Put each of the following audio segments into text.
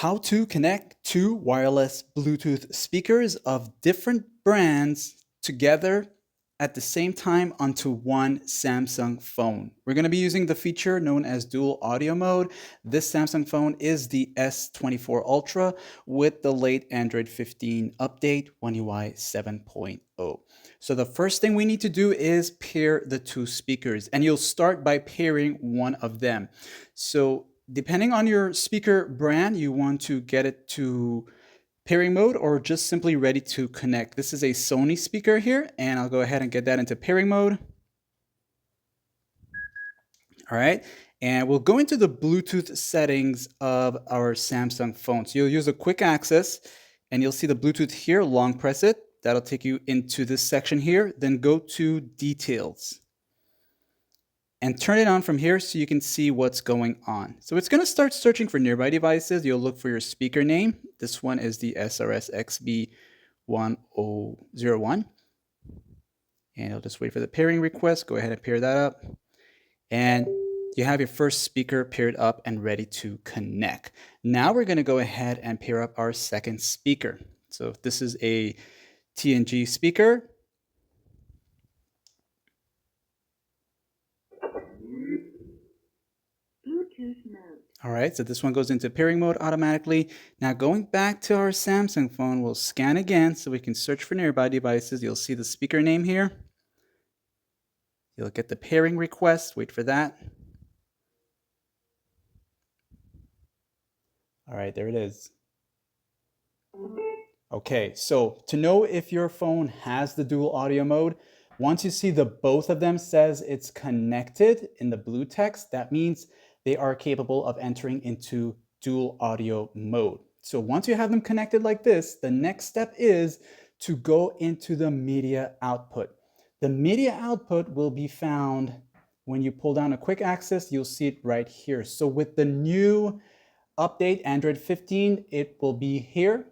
How to connect two wireless Bluetooth speakers of different brands together at the same time onto one Samsung phone. We're going to be using the feature known as dual audio mode. This Samsung phone is the S24 Ultra with the late Android 15 update, One UI 7.0. So the first thing we need to do is pair the two speakers, and you'll start by pairing one of them. So depending on your speaker brand, you want to get it to pairing mode or just simply ready to connect. This is a Sony speaker here, and I'll go ahead and get that into pairing mode. All right, and we'll go into the Bluetooth settings of our Samsung phone. So you'll use a quick access, and you'll see the Bluetooth here, long press it. That'll take you into this section here. Then go to details and turn it on from here so you can see what's going on. So it's going to start searching for nearby devices. You'll look for your speaker name. This one is the SRS-XB1001. And you'll just wait for the pairing request. Go ahead and pair that up. And you have your first speaker paired up and ready to connect. Now we're going to go ahead and pair up our second speaker. So if this is a TNG speaker, all right, so this one goes into pairing mode automatically. Now going back to our Samsung phone, we'll scan again so we can search for nearby devices. You'll see the speaker name here. You'll get the pairing request, wait for that. All right, there it is. Okay, so to know if your phone has the dual audio mode, once you see the both of them says it's connected in the blue text, that means they are capable of entering into dual audio mode. So once you have them connected like this, the next step is to go into the media output. The media output will be found when you pull down a quick access, you'll see it right here. So with the new update, Android 15, it will be here,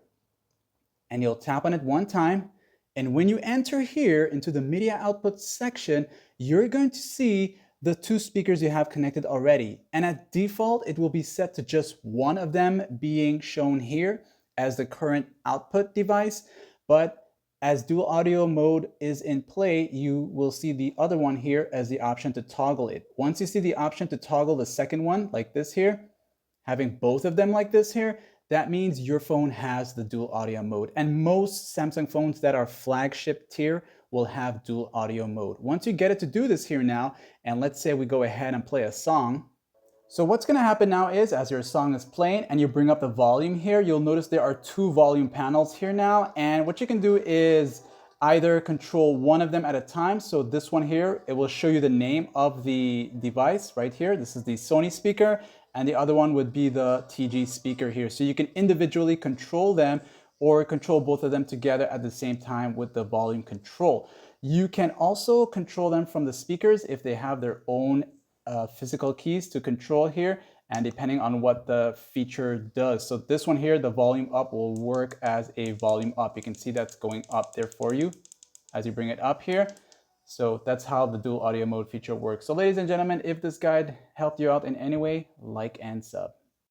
and you'll tap on it one time. And when you enter here into the media output section, you're going to see the two speakers you have connected already. And at default, it will be set to just one of them being shown here as the current output device. But as dual audio mode is in play, you will see the other one here as the option to toggle it. Once you see the option to toggle the second one like this here, having both of them like this here, that means your phone has the dual audio mode. And most Samsung phones that are flagship tier will have dual audio mode. Once you get it to do this here now, and let's say we go ahead and play a song. So what's gonna happen now is as your song is playing and you bring up the volume here, you'll notice there are two volume panels here now. And what you can do is either control one of them at a time. So this one here, it will show you the name of the device right here. This is the Sony speaker. And the other one would be the TG speaker here. So you can individually control them or control both of them together at the same time with the volume control. You can also control them from the speakers if they have their own physical keys to control here, and depending on what the feature does. So this one here, the volume up will work as a volume up. You can see that's going up there for you as you bring it up here. So that's how the dual audio mode feature works. So ladies and gentlemen, if this guide helped you out in any way, like and sub.